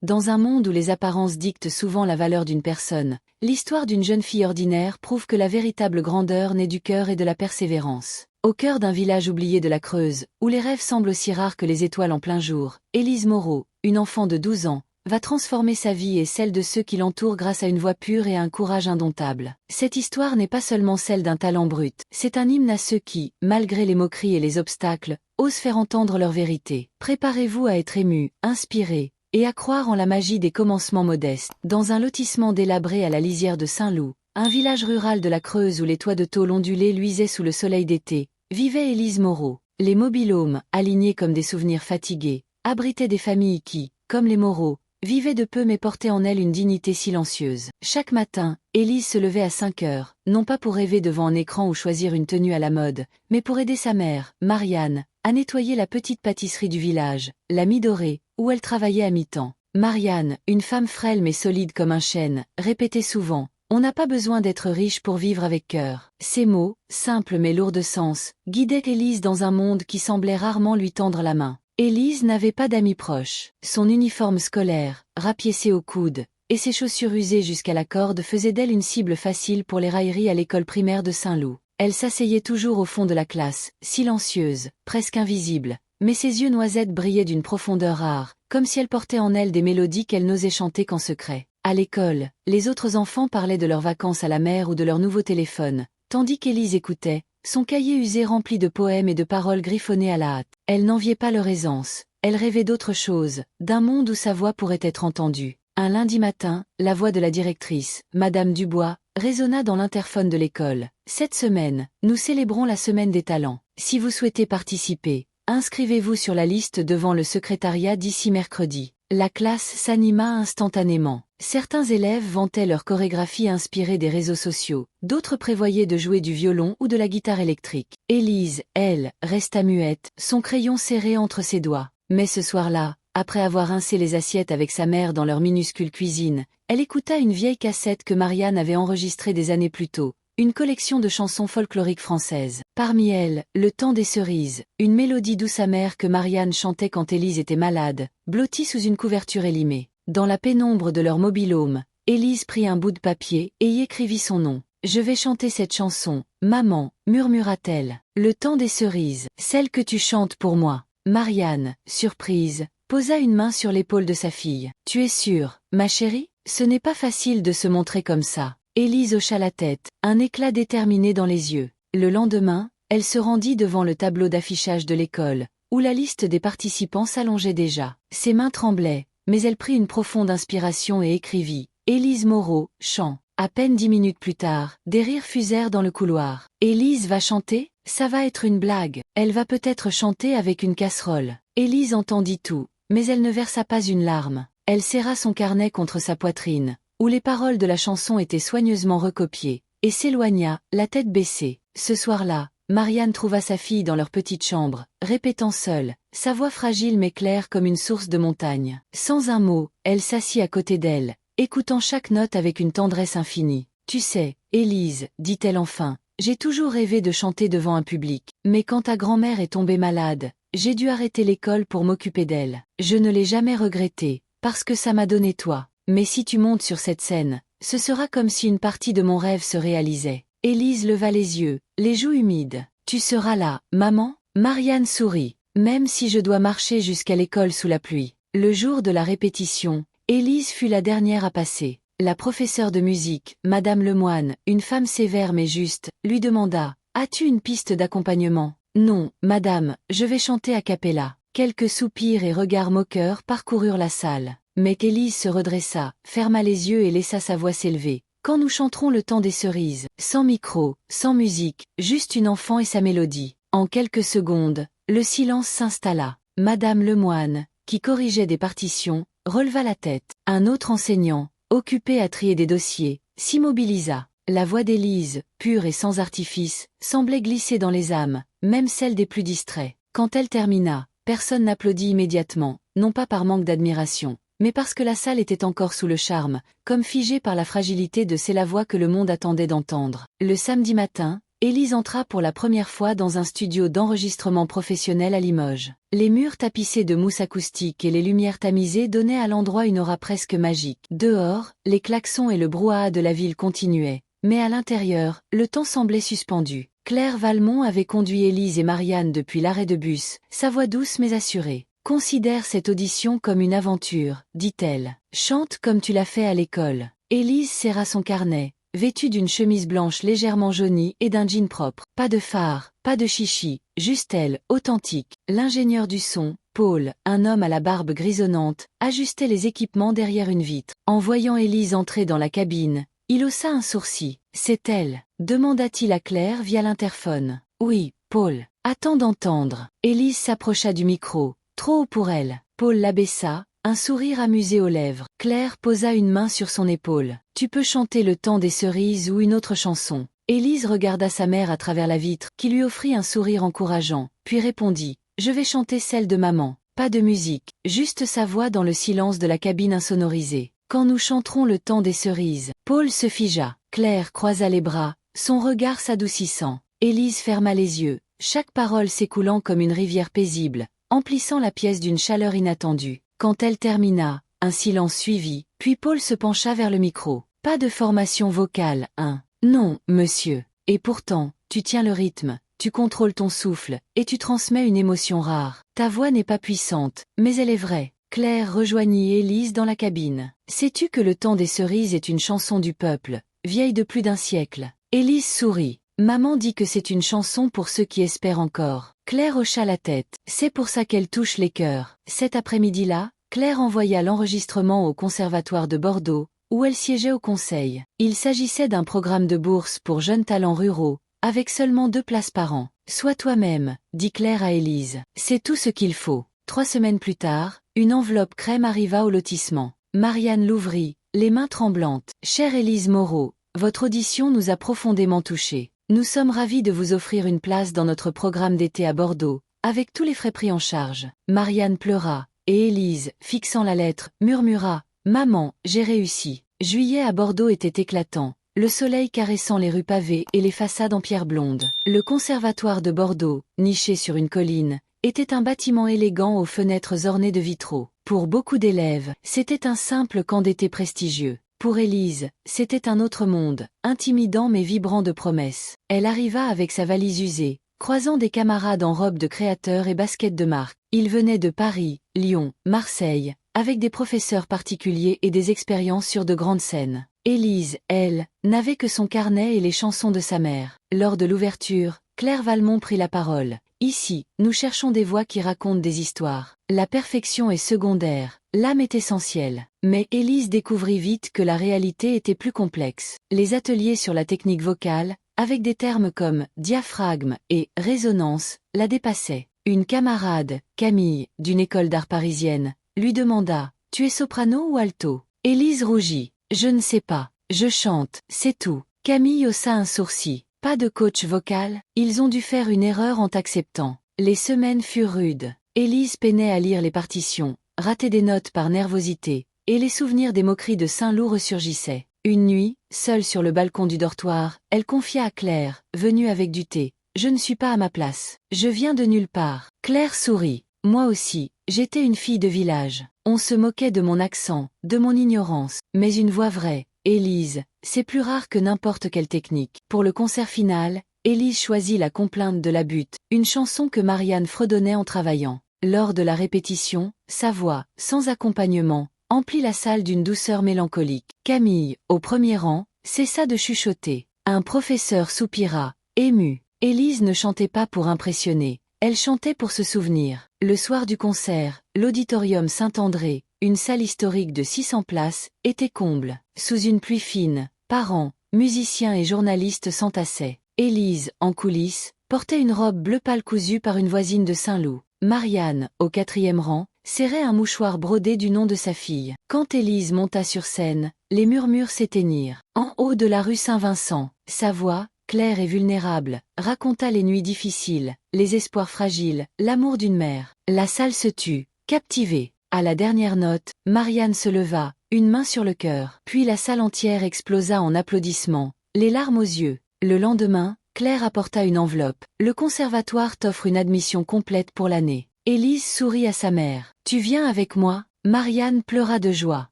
Dans un monde où les apparences dictent souvent la valeur d'une personne, l'histoire d'une jeune fille ordinaire prouve que la véritable grandeur naît du cœur et de la persévérance. Au cœur d'un village oublié de la Creuse, où les rêves semblent aussi rares que les étoiles en plein jour, Élise Moreau, une enfant de 12 ans, va transformer sa vie et celle de ceux qui l'entourent grâce à une voix pure et à un courage indomptable. Cette histoire n'est pas seulement celle d'un talent brut, c'est un hymne à ceux qui, malgré les moqueries et les obstacles, osent faire entendre leur vérité. Préparez-vous à être ému, inspiré, et à croire en la magie des commencements modestes. Dans un lotissement délabré à la lisière de Saint-Loup, un village rural de la Creuse où les toits de tôle ondulés luisaient sous le soleil d'été, vivait Élise Moreau. Les mobil-homes, alignés comme des souvenirs fatigués, abritaient des familles qui, comme les Moreau, vivaient de peu mais portaient en elles une dignité silencieuse. Chaque matin, Élise se levait à 5 heures, non pas pour rêver devant un écran ou choisir une tenue à la mode, mais pour aider sa mère, Marianne, à nettoyer la petite pâtisserie du village, la Mie-Dorée, où elle travaillait à mi-temps. Marianne, une femme frêle mais solide comme un chêne, répétait souvent « On n'a pas besoin d'être riche pour vivre avec cœur ». Ces mots, simples mais lourds de sens, guidaient Élise dans un monde qui semblait rarement lui tendre la main. Élise n'avait pas d'amis proches. Son uniforme scolaire, rapiécé au coude, et ses chaussures usées jusqu'à la corde faisaient d'elle une cible facile pour les railleries à l'école primaire de Saint-Loup. Elle s'asseyait toujours au fond de la classe, silencieuse, presque invisible, mais ses yeux noisettes brillaient d'une profondeur rare, comme si elle portait en elle des mélodies qu'elle n'osait chanter qu'en secret. À l'école, les autres enfants parlaient de leurs vacances à la mer ou de leur nouveau téléphone, tandis qu'Élise écoutait, son cahier usé rempli de poèmes et de paroles griffonnées à la hâte. Elle n'enviait pas leur aisance, elle rêvait d'autre chose, d'un monde où sa voix pourrait être entendue. Un lundi matin, la voix de la directrice, Madame Dubois, résonna dans l'interphone de l'école. Cette semaine, nous célébrons la semaine des talents. Si vous souhaitez participer, inscrivez-vous sur la liste devant le secrétariat d'ici mercredi. La classe s'anima instantanément. Certains élèves vantaient leur chorégraphie inspirée des réseaux sociaux, d'autres prévoyaient de jouer du violon ou de la guitare électrique. Élise, elle, resta muette, son crayon serré entre ses doigts. Mais ce soir-là, après avoir rincé les assiettes avec sa mère dans leur minuscule cuisine, elle écouta une vieille cassette que Marianne avait enregistrée des années plus tôt, une collection de chansons folkloriques françaises. Parmi elles, Le temps des cerises, une mélodie douce amère que Marianne chantait quand Élise était malade, blottie sous une couverture élimée. Dans la pénombre de leur mobil-home, Élise prit un bout de papier et y écrivit son nom. « Je vais chanter cette chanson, maman, murmura-t-elle. Le temps des cerises, celle que tu chantes pour moi. » Marianne, surprise, posa une main sur l'épaule de sa fille. « Tu es sûre, ma chérie? Ce n'est pas facile de se montrer comme ça. » Élise hocha la tête, un éclat déterminé dans les yeux. Le lendemain, elle se rendit devant le tableau d'affichage de l'école, où la liste des participants s'allongeait déjà. Ses mains tremblaient, mais elle prit une profonde inspiration et écrivit « Élise Moreau, chant ». À peine 10 minutes plus tard, des rires fusèrent dans le couloir. « Élise va chanter? Ça va être une blague. Elle va peut-être chanter avec une casserole. » Élise entendit tout, mais elle ne versa pas une larme. Elle serra son carnet contre sa poitrine, où les paroles de la chanson étaient soigneusement recopiées, et s'éloigna, la tête baissée. Ce soir-là, Marianne trouva sa fille dans leur petite chambre, répétant seule, sa voix fragile mais claire comme une source de montagne. Sans un mot, elle s'assit à côté d'elle, écoutant chaque note avec une tendresse infinie. « Tu sais, Élise, dit-elle enfin, j'ai toujours rêvé de chanter devant un public, mais quand ta grand-mère est tombée malade, j'ai dû arrêter l'école pour m'occuper d'elle. Je ne l'ai jamais regretté, parce que ça m'a donné toi. Mais si tu montes sur cette scène, ce sera comme si une partie de mon rêve se réalisait. » Élise leva les yeux, les joues humides. « Tu seras là, maman ?» Marianne sourit. « Même si je dois marcher jusqu'à l'école sous la pluie. » Le jour de la répétition, Élise fut la dernière à passer. La professeure de musique, Madame Lemoine, une femme sévère mais juste, lui demanda « As-tu une piste d'accompagnement ?»« Non, madame, je vais chanter a cappella. » Quelques soupirs et regards moqueurs parcoururent la salle. Mais qu'Élise se redressa, ferma les yeux et laissa sa voix s'élever. « Quand nous chanterons le temps des cerises, sans micro, sans musique, juste une enfant et sa mélodie. » En quelques secondes, le silence s'installa. Madame Lemoine, qui corrigeait des partitions, releva la tête. Un autre enseignant, occupé à trier des dossiers, s'immobilisa. La voix d'Élise, pure et sans artifice, semblait glisser dans les âmes, même celles des plus distraits. Quand elle termina, personne n'applaudit immédiatement, non pas par manque d'admiration, mais parce que la salle était encore sous le charme, comme figée par la fragilité de « c'est la voix que le monde attendait d'entendre ». Le samedi matin, Élise entra pour la première fois dans un studio d'enregistrement professionnel à Limoges. Les murs tapissés de mousse acoustique et les lumières tamisées donnaient à l'endroit une aura presque magique. Dehors, les klaxons et le brouhaha de la ville continuaient, mais à l'intérieur, le temps semblait suspendu. Claire Valmont avait conduit Élise et Marianne depuis l'arrêt de bus, sa voix douce mais assurée. « Considère cette audition comme une aventure, dit-elle. Chante comme tu l'as fait à l'école. » Élise serra son carnet, vêtue d'une chemise blanche légèrement jaunie et d'un jean propre. Pas de phare, pas de chichi, juste elle, authentique. L'ingénieur du son, Paul, un homme à la barbe grisonnante, ajustait les équipements derrière une vitre. En voyant Élise entrer dans la cabine, il haussa un sourcil. « C'est elle ?» demanda-t-il à Claire via l'interphone. « Oui, Paul. » « Attends d'entendre. » Élise s'approcha du micro. Trop haut pour elle. Paul l'abaissa, un sourire amusé aux lèvres. Claire posa une main sur son épaule. « Tu peux chanter Le temps des cerises ou une autre chanson. » Élise regarda sa mère à travers la vitre, qui lui offrit un sourire encourageant, puis répondit « Je vais chanter celle de maman. Pas de musique, juste sa voix dans le silence de la cabine insonorisée. Quand nous chanterons Le temps des cerises. » Paul se figea. Claire croisa les bras, son regard s'adoucissant. Élise ferma les yeux, chaque parole s'écoulant comme une rivière paisible, emplissant la pièce d'une chaleur inattendue. Quand elle termina, un silence suivit, puis Paul se pencha vers le micro. « Pas de formation vocale, hein ? » « Non, monsieur. Et pourtant, tu tiens le rythme, tu contrôles ton souffle, et tu transmets une émotion rare. Ta voix n'est pas puissante, mais elle est vraie. » Claire rejoignit Élise dans la cabine. « Sais-tu que Le temps des cerises est une chanson du peuple, vieille de plus d'un siècle ?» Élise sourit. « Maman dit que c'est une chanson pour ceux qui espèrent encore. » Claire hocha la tête. C'est pour ça qu'elle touche les cœurs. Cet après-midi-là, Claire envoya l'enregistrement au Conservatoire de Bordeaux, où elle siégeait au conseil. Il s'agissait d'un programme de bourse pour jeunes talents ruraux, avec seulement 2 places par an. « Sois toi-même, » dit Claire à Élise. « C'est tout ce qu'il faut. » 3 semaines plus tard, une enveloppe crème arriva au lotissement. Marianne l'ouvrit, les mains tremblantes. « Chère Élise Moreau, votre audition nous a profondément touchés. Nous sommes ravis de vous offrir une place dans notre programme d'été à Bordeaux, avec tous les frais pris en charge. » Marianne pleura, et Élise, fixant la lettre, murmura « Maman, j'ai réussi. » Juillet à Bordeaux était éclatant, le soleil caressant les rues pavées et les façades en pierre blonde. Le Conservatoire de Bordeaux, niché sur une colline, était un bâtiment élégant aux fenêtres ornées de vitraux. Pour beaucoup d'élèves, c'était un simple camp d'été prestigieux. Pour Élise, c'était un autre monde, intimidant mais vibrant de promesses. Elle arriva avec sa valise usée, croisant des camarades en robe de créateur et baskets de marque. Ils venaient de Paris, Lyon, Marseille, avec des professeurs particuliers et des expériences sur de grandes scènes. Élise, elle, n'avait que son carnet et les chansons de sa mère. Lors de l'ouverture, Claire Valmont prit la parole. « Ici, nous cherchons des voix qui racontent des histoires. La perfection est secondaire, l'âme est essentielle. » Mais Élise découvrit vite que la réalité était plus complexe. Les ateliers sur la technique vocale, avec des termes comme « diaphragme » et « résonance », la dépassaient. Une camarade, Camille, d'une école d'art parisienne, lui demanda « Tu es soprano ou alto ?» Élise rougit. « Je ne sais pas. Je chante, c'est tout. » Camille haussa un sourcil. « Pas de coach vocal ?» Ils ont dû faire une erreur en t'acceptant. Les semaines furent rudes. Élise peinait à lire les partitions, ratait des notes par nervosité, et les souvenirs des moqueries de Saint-Loup ressurgissaient. Une nuit, seule sur le balcon du dortoir, elle confia à Claire, venue avec du thé. « Je ne suis pas à ma place. Je viens de nulle part. » Claire sourit. « Moi aussi, j'étais une fille de village. On se moquait de mon accent, de mon ignorance. Mais une voix vraie, Élise, c'est plus rare que n'importe quelle technique. » Pour le concert final, Élise choisit La complainte de la butte, une chanson que Marianne fredonnait en travaillant. Lors de la répétition, sa voix, sans accompagnement, emplit la salle d'une douceur mélancolique. Camille, au premier rang, cessa de chuchoter. Un professeur soupira, ému. Élise ne chantait pas pour impressionner, elle chantait pour se souvenir. Le soir du concert, l'auditorium Saint-André, une salle historique de 600 places, était comble. Sous une pluie fine, parents, musiciens et journalistes s'entassaient. Élise, en coulisses, portait une robe bleu pâle cousue par une voisine de Saint-Loup. Marianne, au 4e rang, serrait un mouchoir brodé du nom de sa fille. Quand Élise monta sur scène, les murmures s'éteignirent. En haut de la rue Saint-Vincent, sa voix, claire et vulnérable, raconta les nuits difficiles, les espoirs fragiles, l'amour d'une mère. La salle se tut, captivée. À la dernière note, Marianne se leva, une main sur le cœur. Puis la salle entière explosa en applaudissements, les larmes aux yeux. Le lendemain, Claire apporta une enveloppe. Le conservatoire t'offre une admission complète pour l'année. Élise sourit à sa mère. Tu viens avec moi? Marianne pleura de joie.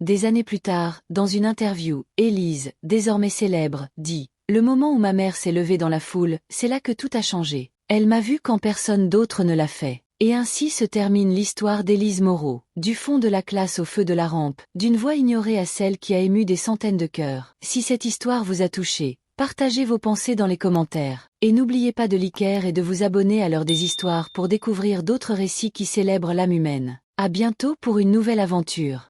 Des années plus tard, dans une interview, Élise, désormais célèbre, dit: Le moment où ma mère s'est levée dans la foule, c'est là que tout a changé. Elle m'a vu quand personne d'autre ne l'a fait. Et ainsi se termine l'histoire d'Élise Moreau, du fond de la classe au feu de la rampe, d'une voix ignorée à celle qui a ému des centaines de cœurs. Si cette histoire vous a touché, partagez vos pensées dans les commentaires. Et n'oubliez pas de liker et de vous abonner à l'heure des histoires pour découvrir d'autres récits qui célèbrent l'âme humaine. À bientôt pour une nouvelle aventure.